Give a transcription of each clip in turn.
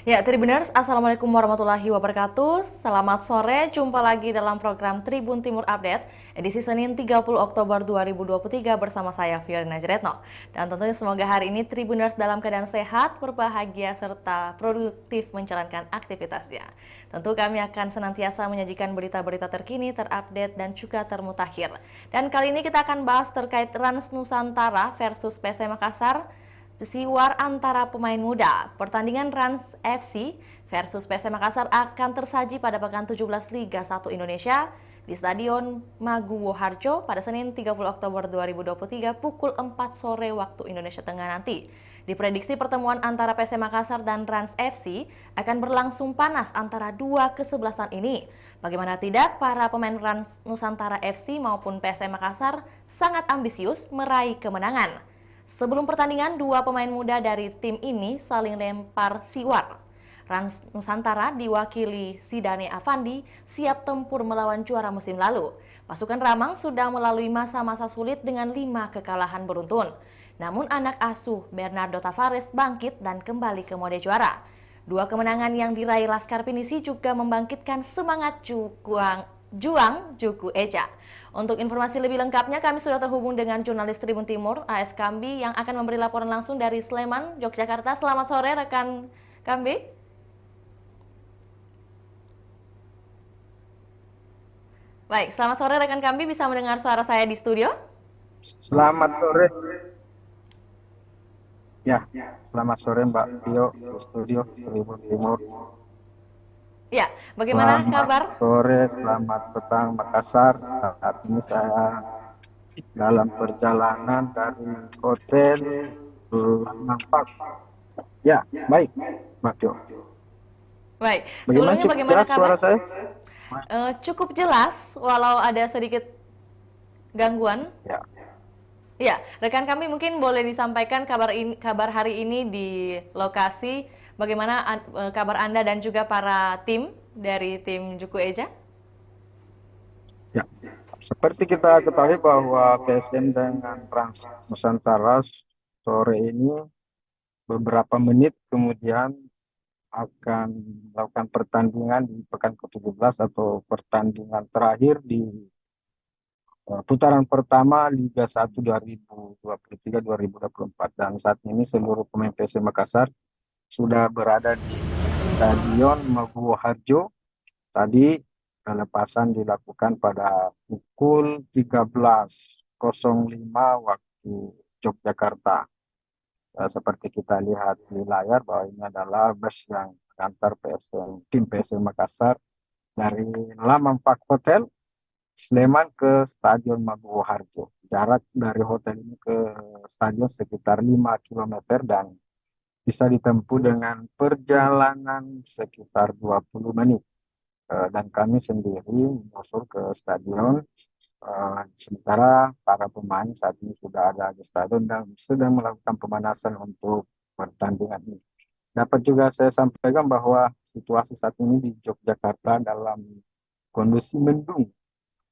Ya, Tribuners, Assalamualaikum warahmatullahi wabarakatuh. Selamat sore, jumpa lagi dalam program Tribun Timur Update, edisi Senin 30 Oktober 2023 bersama saya, Fiorina Najretno. Dan tentunya semoga hari ini Tribuners dalam keadaan sehat, berbahagia, serta produktif menjalankan aktivitasnya. Tentu kami akan senantiasa menyajikan berita-berita terkini, terupdate, dan juga termutakhir. Dan kali ini kita akan bahas terkait Rans Nusantara versus PC Makassar, Siwar antara pemain muda. Pertandingan Rans FC versus PC Makassar akan tersaji pada pekan 17 Liga 1 Indonesia di Stadion Maguwo Harjo pada Senin 30 Oktober 2023 pukul 4 sore waktu Indonesia Tengah nanti. Diprediksi pertemuan antara PC Makassar dan Rans FC akan berlangsung panas antara dua kesebelasan ini. Bagaimana tidak, para pemain Rans Nusantara FC maupun PC Makassar sangat ambisius meraih kemenangan. Sebelum pertandingan, dua pemain muda dari tim ini saling lempar siwar. Rans Nusantara diwakili Zidane Afandi siap tempur melawan juara musim lalu. Pasukan Ramang sudah melalui masa-masa sulit dengan 5 kekalahan beruntun. Namun anak asuh Bernardo Tavares bangkit dan kembali ke mode juara. Dua kemenangan yang diraih Laskar Pinisi juga membangkitkan semangat Juang Juku Eja. Untuk informasi lebih lengkapnya, kami sudah terhubung dengan jurnalis Tribun Timur, AS Kambi, yang akan memberi laporan langsung dari Sleman, Yogyakarta. Selamat sore, rekan Kambi. Baik, selamat sore rekan Kambi, bisa mendengar suara saya di studio? Selamat sore, ya. Selamat sore Mbak Tio di studio Tribun Timur. Ya, bagaimana Selamat kabar? sore, selamat petang Makassar. Saat ini saya dalam perjalanan dari hotel Nampak. Ya, baik, Mbak Tio. Baik, Bagaimana, sebelumnya cukup bagaimana jelas kabar? suara saya? Cukup jelas, walau ada sedikit gangguan. Ya, Ya, rekan kami mungkin boleh disampaikan kabar hari ini di lokasi. Bagaimana kabar Anda dan juga para tim dari tim Juku Eja? ya. Seperti kita ketahui bahwa PSM dengan Trans Nusantara sore ini beberapa menit kemudian akan melakukan pertandingan di pekan ke-17 atau pertandingan terakhir di putaran pertama Liga 1 2023-2024. Dan saat ini seluruh pemain PSM Makassar sudah berada di Stadion Maguwo Harjo. Tadi pelepasan dilakukan pada pukul 13.05 waktu Yogyakarta. Seperti kita lihat di layar bahwa ini adalah bus yang mengantar tim PSM Makassar dari Lamampak Hotel Sleman ke Stadion Maguwo Harjo. Jarak dari hotel ini ke stadion sekitar 5 kilometer dan bisa ditempuh dengan perjalanan sekitar 20 menit. Dan kami sendiri menyusul ke stadion. Sementara para pemain saat ini sudah ada di stadion dan sedang melakukan pemanasan untuk pertandingan ini. Dapat juga saya sampaikan bahwa situasi saat ini di Yogyakarta dalam kondisi mendung.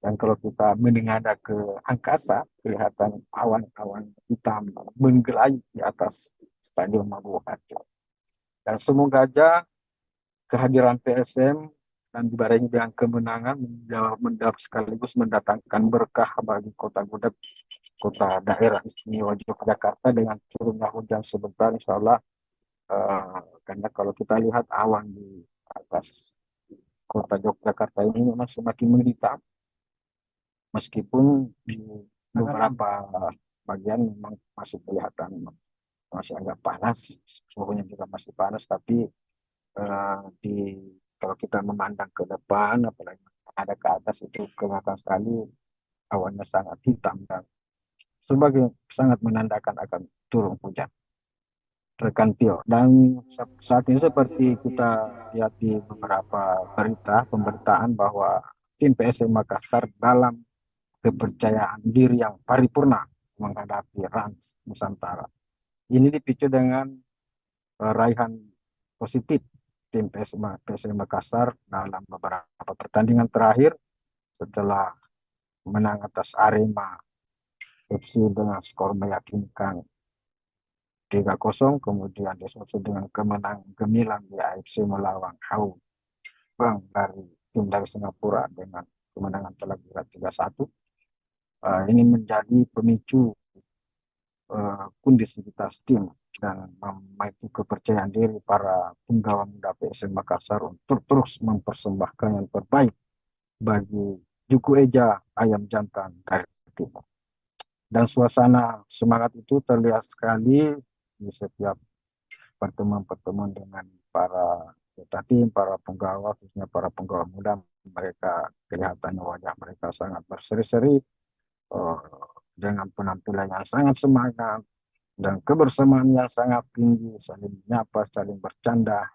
Dan kalau kita menengadah ke angkasa, kelihatan awan-awan hitam menggelayut di atas Stadion Maguwo Harjo. Dan semoga aja kehadiran PSM dan dibarengi dengan kemenangan sekaligus mendatangkan berkah bagi Kota Gudeg, kota daerah istimewa Yogyakarta dengan turunnya hujan sebentar, insya Allah. Karena kalau kita lihat awan di atas kota Yogyakarta ini memang semakin menghitam, meskipun di beberapa bagian memang masih kelihatan masih agak panas, suhunya juga masih panas, tapi di kalau kita memandang ke depan, apalagi ada ke atas itu kelihatan sekali awannya sangat hitam dan sebagai sangat menandakan akan turun hujan. Rekan Tio. Dan saat ini seperti kita lihat di beberapa pemberitaan bahwa tim PSM Makassar dalam kepercayaan diri yang paripurna menghadapi Rans Nusantara. Ini dipicu dengan raihan positif tim PSM Makassar dalam beberapa pertandingan terakhir setelah menang atas Arema FC dengan skor meyakinkan 3-0, kemudian disusul dengan kemenangan gemilang di AFC melawan Hau Bang dari Singapura dengan kemenangan telak 3-1. Ini menjadi pemicu kondisivitas tim dan memacu kepercayaan diri para penggawa muda PSM Makassar untuk terus mempersembahkan yang terbaik bagi Juku Eja Ayam Jantan dari Timur. Dan suasana semangat itu terlihat sekali di setiap pertemuan-pertemuan dengan para anggota tim, para penggawa, khususnya para penggawa muda. Mereka kelihatannya wajah mereka sangat berseri-seri eh, dengan penampilan yang sangat semangat dan kebersamaan yang sangat tinggi, saling menyapa, saling bercanda,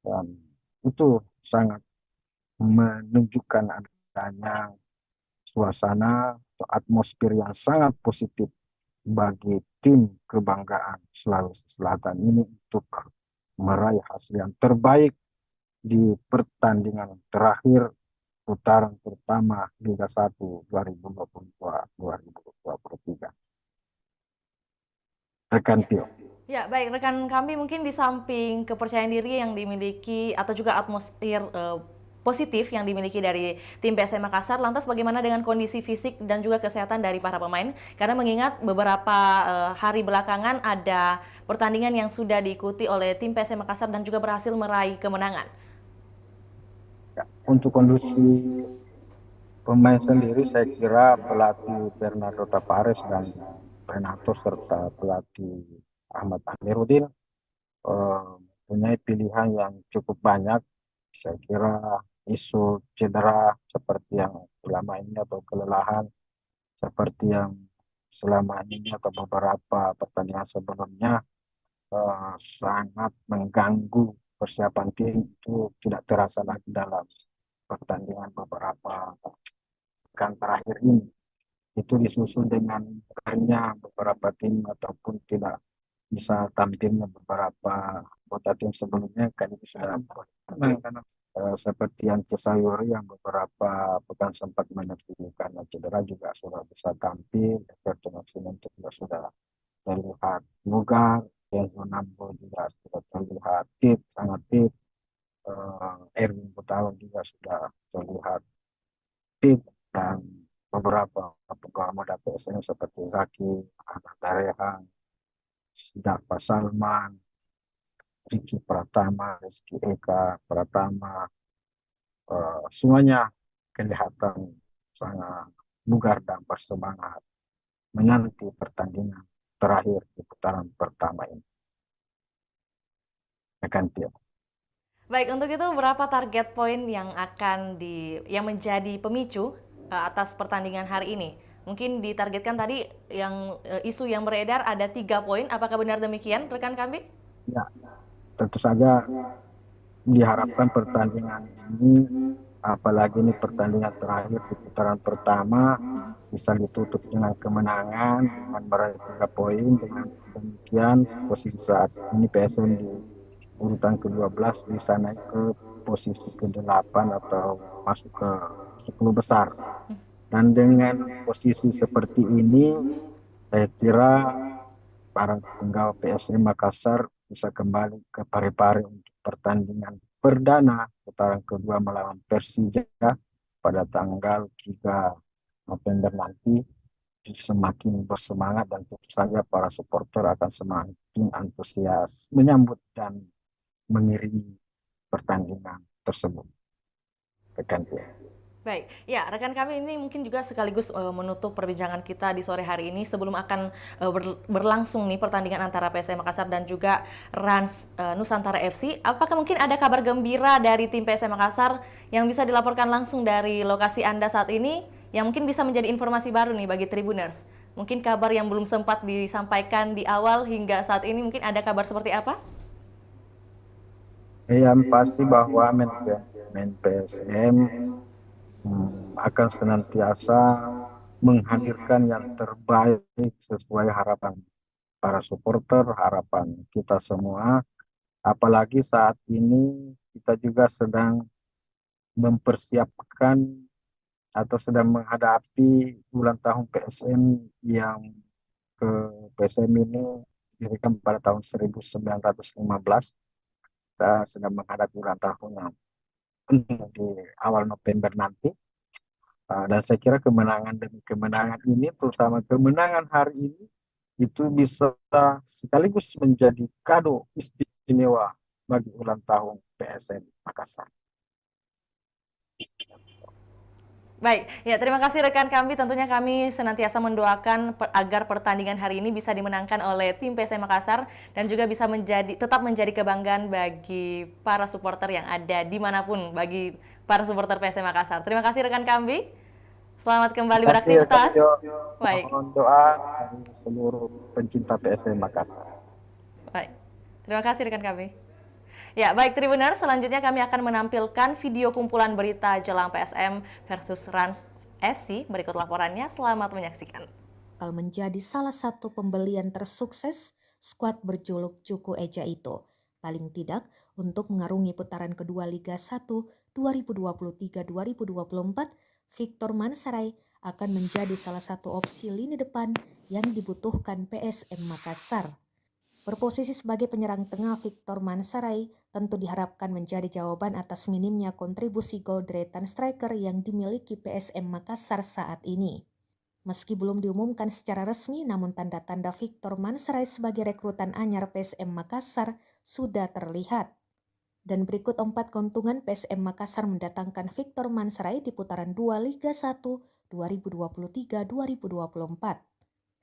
dan itu sangat menunjukkan adanya suasana atau atmosfer yang sangat positif bagi tim kebanggaan Sulawesi Selatan ini untuk meraih hasil yang terbaik di pertandingan terakhir putaran pertama Liga 1 2022-2023. Rekan Ya. Tio. Ya, baik rekan kami, mungkin di samping kepercayaan diri yang dimiliki atau juga atmosfer positif yang dimiliki dari tim PSM Makassar, lantas bagaimana dengan kondisi fisik dan juga kesehatan dari para pemain? Karena mengingat beberapa hari belakangan ada pertandingan yang sudah diikuti oleh tim PSM Makassar dan juga berhasil meraih kemenangan. Ya, untuk kondisi pemain sendiri, saya kira pelatih Bernardo Tavares dan Renato serta pelatih Ahmad Amiruddin punya pilihan yang cukup banyak. Saya kira isu cedera seperti yang selama ini atau kelelahan seperti yang selama ini atau beberapa pertandingan sebelumnya sangat mengganggu persiapan tim, itu tidak terasa lagi dalam pertandingan beberapa pekan terakhir ini. Itu disusul dengan hanya beberapa tim ataupun tidak bisa tampilnya beberapa anggota tim sebelumnya kan itu sudah seperti yang Cesayuri yang beberapa pekan sempat menyebutkan karena cedera juga sudah bisa tampil. Everton untuk juga sudah terlihat bugar, Enzo Nambo juga sudah terlihat fit, sangat fit. Erwin Gutawa juga sudah terlihat fit, dan beberapa pegawai muda PSM seperti Zaki, Ahmad Darehan, Dafa Salman, Riki Pratama, Rizky Eka Pratama, semuanya kelihatan sangat bugar dan bersemangat menanti pertandingan terakhir di putaran pertama ini. Akan Tio. Baik, untuk itu berapa target poin yang yang menjadi pemicu atas pertandingan hari ini? Mungkin ditargetkan tadi yang isu yang beredar ada 3 poin. Apakah benar demikian, rekan kami? Ya, tentu saja diharapkan pertandingan ini, apalagi ini pertandingan terakhir di putaran pertama, bisa ditutup dengan kemenangan dengan meraih 3 poin. Dengan demikian posisi saat ini PSM di urutan ke-12 bisa naik ke posisi ke-8 atau masuk ke 10 besar. Dan dengan posisi seperti ini, saya kira para penggawa PSM Makassar bisa kembali ke Parepare untuk pertandingan perdana putaran kedua melawan Persija pada tanggal 3 November nanti. Semakin bersemangat dan tentu saja para supporter akan semakin antusias menyambut dan mengiringi pertandingan tersebut. Rekan Tia. Baik, ya rekan kami ini mungkin juga sekaligus menutup perbincangan kita di sore hari ini sebelum akan berlangsung nih pertandingan antara PSM Makassar dan juga Rans Nusantara FC. Apakah mungkin ada kabar gembira dari tim PSM Makassar yang bisa dilaporkan langsung dari lokasi Anda saat ini yang mungkin bisa menjadi informasi baru nih bagi Tribuners? Mungkin kabar yang belum sempat disampaikan di awal hingga saat ini, mungkin ada kabar seperti apa? Yang pasti bahwa manajemen PSM akan senantiasa menghadirkan yang terbaik sesuai harapan para supporter, harapan kita semua. Apalagi saat ini kita juga sedang mempersiapkan atau sedang menghadapi ulang tahun PSM yang ke PSM ini didirikan pada tahun 1915. Kita sedang menghadapi ulang tahunnya di awal November nanti. Dan saya kira kemenangan demi kemenangan ini, terutama kemenangan hari ini, itu bisa sekaligus menjadi kado istimewa bagi ulang tahun PSM Makassar. Baik, ya terima kasih rekan kami. Tentunya kami senantiasa mendoakan agar pertandingan hari ini bisa dimenangkan oleh tim PSM Makassar dan juga bisa tetap menjadi kebanggaan bagi para supporter yang ada dimanapun bagi para supporter PSM Makassar. Terima kasih rekan kami. Selamat kembali Terima kasih rekan beraktivitas. Jo. Baik, Mohon doa dari seluruh pencinta PSM Makassar. baik. Terima kasih rekan kami. Ya, baik Tribuners, selanjutnya kami akan menampilkan video kumpulan berita jelang PSM versus Rans FC. Berikut laporannya, selamat menyaksikan. Bakal menjadi salah satu pembelian tersukses skuad berjuluk Cuku Eja itu. Paling tidak untuk mengarungi putaran kedua Liga 1 2023-2024, Victor Mansaray akan menjadi salah satu opsi lini depan yang dibutuhkan PSM Makassar. Berposisi sebagai penyerang tengah, Victor Mansaray tentu diharapkan menjadi jawaban atas minimnya kontribusi gol deretan striker yang dimiliki PSM Makassar saat ini. Meski belum diumumkan secara resmi, namun tanda-tanda Victor Mansaray sebagai rekrutan anyar PSM Makassar sudah terlihat. Dan berikut 4 keuntungan PSM Makassar mendatangkan Victor Mansaray di putaran 2 Liga 1 2023-2024.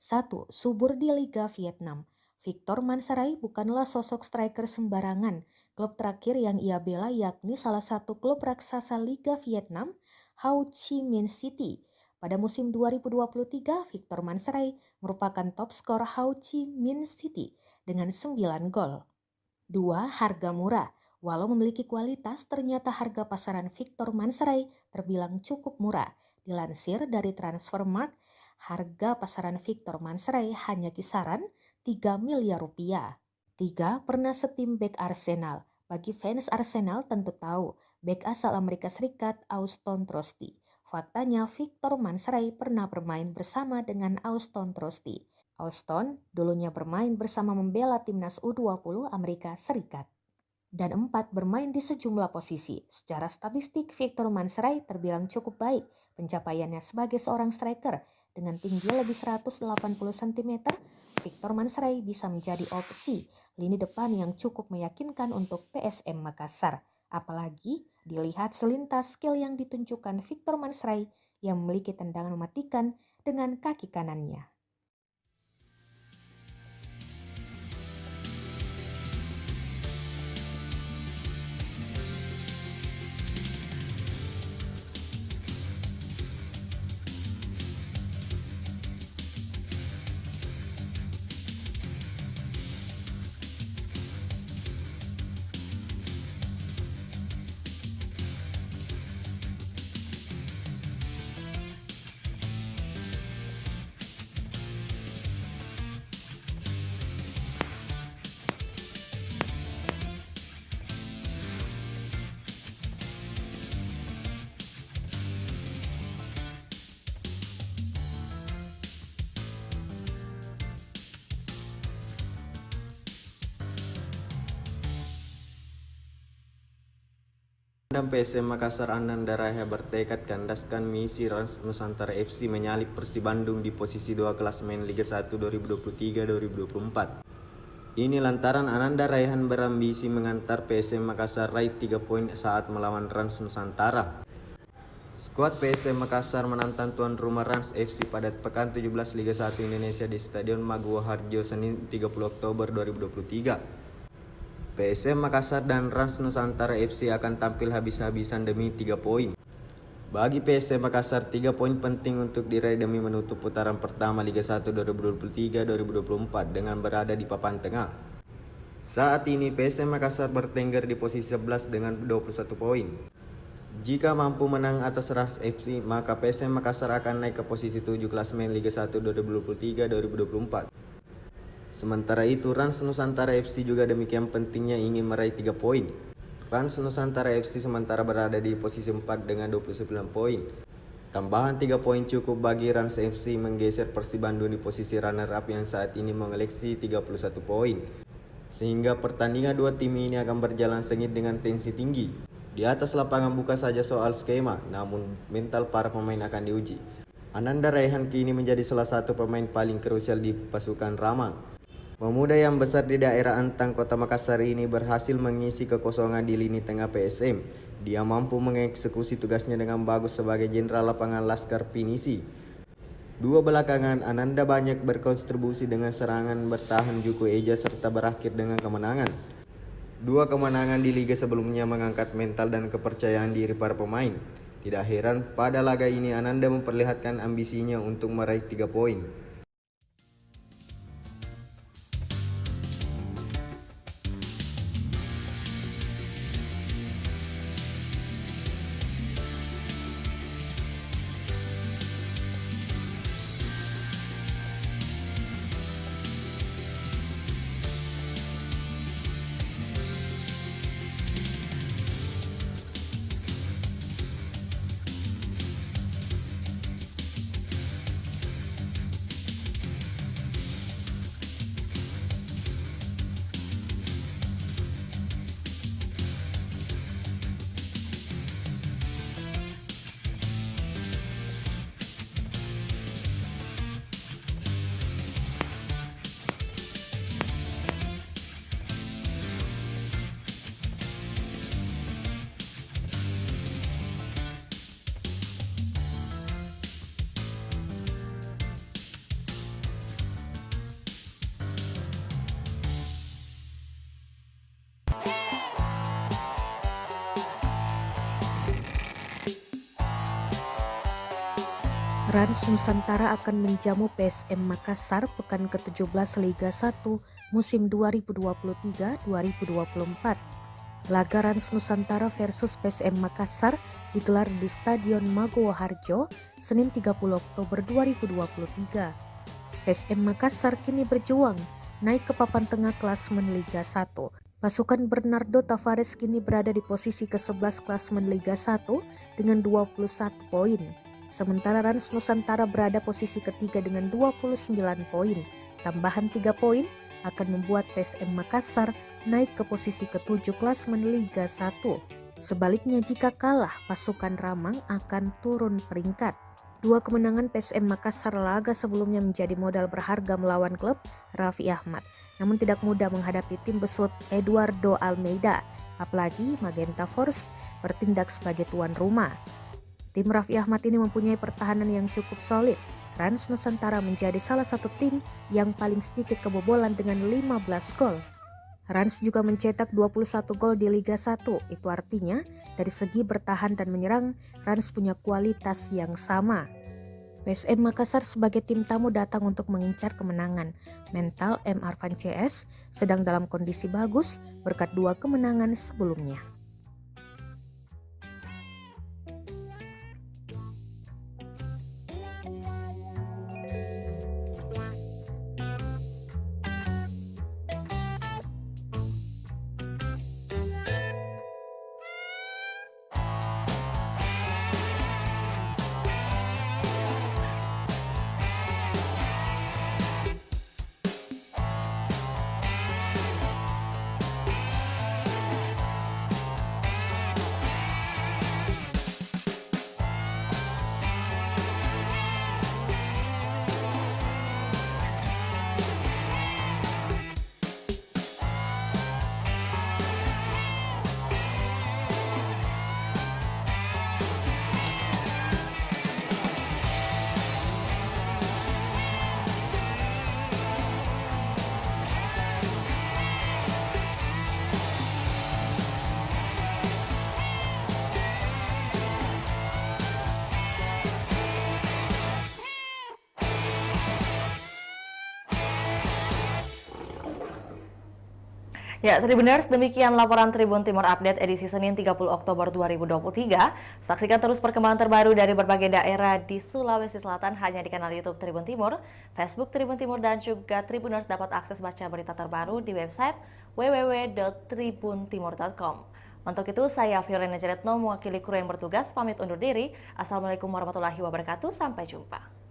1. Subur di Liga Vietnam. Victor Mansaray bukanlah sosok striker sembarangan. Klub terakhir yang ia bela yakni salah satu klub raksasa Liga Vietnam, Ho Chi Minh City. Pada musim 2023, Victor Mansaray merupakan top skor Ho Chi Minh City dengan 9 gol. 2. Harga murah. Walau memiliki kualitas, ternyata harga pasaran Victor Mansaray terbilang cukup murah. Dilansir dari Transfermarkt, harga pasaran Victor Mansaray hanya kisaran 3 miliar rupiah. 3. Pernah setim bek Arsenal. Bagi fans Arsenal tentu tahu, bek asal Amerika Serikat Auston Trusty. Faktanya Victor Mansaray pernah bermain bersama dengan Auston Trusty. Auston dulunya bermain bersama membela timnas U20 Amerika Serikat. Dan 4. Bermain di sejumlah posisi. Secara statistik, Victor Mansaray terbilang cukup baik pencapaiannya sebagai seorang striker. Dengan tinggi lebih 180 cm, Victor Mansaray bisa menjadi opsi lini depan yang cukup meyakinkan untuk PSM Makassar. Apalagi dilihat selintas skill yang ditunjukkan Victor Mansaray yang memiliki tendangan mematikan dengan kaki kanannya. Dan PSM Makassar Ananda Raya bertekad kandaskan misi Rans Nusantara FC menyalip Persib Bandung di posisi 2 klasemen Liga 1 2023-2024. Ini lantaran Ananda Raihan berambisi mengantar PSM Makassar raih 3 poin saat melawan Rans Nusantara. Skuad PSM Makassar menantang tuan rumah Rans FC pada pekan 17 Liga 1 Indonesia di Stadion Maguwo Harjo Senin 30 Oktober 2023. PSM Makassar dan Rans Nusantara FC akan tampil habis-habisan demi 3 poin. Bagi PSM Makassar, 3 poin penting untuk diraih demi menutup putaran pertama Liga 1 2023-2024 dengan berada di papan tengah. Saat ini PSM Makassar bertengger di posisi 11 dengan 21 poin. Jika mampu menang atas Rans FC, maka PSM Makassar akan naik ke posisi 7 klasemen Liga 1 2023-2024. Sementara itu, Rans Nusantara FC juga demikian pentingnya ingin meraih 3 poin. Rans Nusantara FC sementara berada di posisi 4 dengan 29 poin. Tambahan 3 poin cukup bagi Rans FC menggeser Persib Bandung di posisi runner-up yang saat ini mengoleksi 31 poin. Sehingga pertandingan dua tim ini akan berjalan sengit dengan tensi tinggi. Di atas lapangan bukan saja soal skema, namun mental para pemain akan diuji. Ananda Raihan kini menjadi salah satu pemain paling krusial di pasukan Ramang. Pemuda yang besar di daerah Antang, Kota Makassar ini berhasil mengisi kekosongan di lini tengah PSM. Dia mampu mengeksekusi tugasnya dengan bagus sebagai jenderal lapangan Laskar Pinisi. Dua belakangan, Ananda banyak berkontribusi dengan serangan bertahan Juku Eja serta berakhir dengan kemenangan. Dua kemenangan di liga sebelumnya mengangkat mental dan kepercayaan diri para pemain. Tidak heran pada laga ini Ananda memperlihatkan ambisinya untuk meraih 3 poin. Rans Nusantara akan menjamu PSM Makassar pekan ke-17 Liga 1 musim 2023-2024. Laga Rans Nusantara versus PSM Makassar digelar di Stadion Maguwo Harjo, Senin 30 Oktober 2023. PSM Makassar kini berjuang naik ke papan tengah klasemen Liga 1. Pasukan Bernardo Tavares kini berada di posisi ke-11 klasemen Liga 1 dengan 21 poin. Sementara Rans Nusantara berada posisi ketiga dengan 29 poin. Tambahan 3 poin akan membuat PSM Makassar naik ke posisi ke-7 klasemen Liga 1. Sebaliknya jika kalah, pasukan Ramang akan turun peringkat. Dua kemenangan PSM Makassar laga sebelumnya menjadi modal berharga melawan klub Raffi Ahmad. Namun tidak mudah menghadapi tim besut Eduardo Almeida. Apalagi Magenta Force bertindak sebagai tuan rumah. Tim Raffi Ahmad ini mempunyai pertahanan yang cukup solid. Rans Nusantara menjadi salah satu tim yang paling sedikit kebobolan dengan 15 gol. Rans juga mencetak 21 gol di Liga 1. Itu artinya dari segi bertahan dan menyerang, Rans punya kualitas yang sama. PSM Makassar sebagai tim tamu datang untuk mengincar kemenangan. Mental M. Arfan CS sedang dalam kondisi bagus berkat 2 kemenangan sebelumnya. Ya, Tribuners, demikian laporan Tribun Timur Update edisi Senin 30 Oktober 2023. Saksikan terus perkembangan terbaru dari berbagai daerah di Sulawesi Selatan hanya di kanal YouTube Tribun Timur, Facebook Tribun Timur, dan juga Tribuners dapat akses baca berita terbaru di website www.tribuntimur.com. Untuk itu, saya Fiorina Jaretno mewakili kru yang bertugas pamit undur diri. Assalamualaikum warahmatullahi wabarakatuh. Sampai jumpa.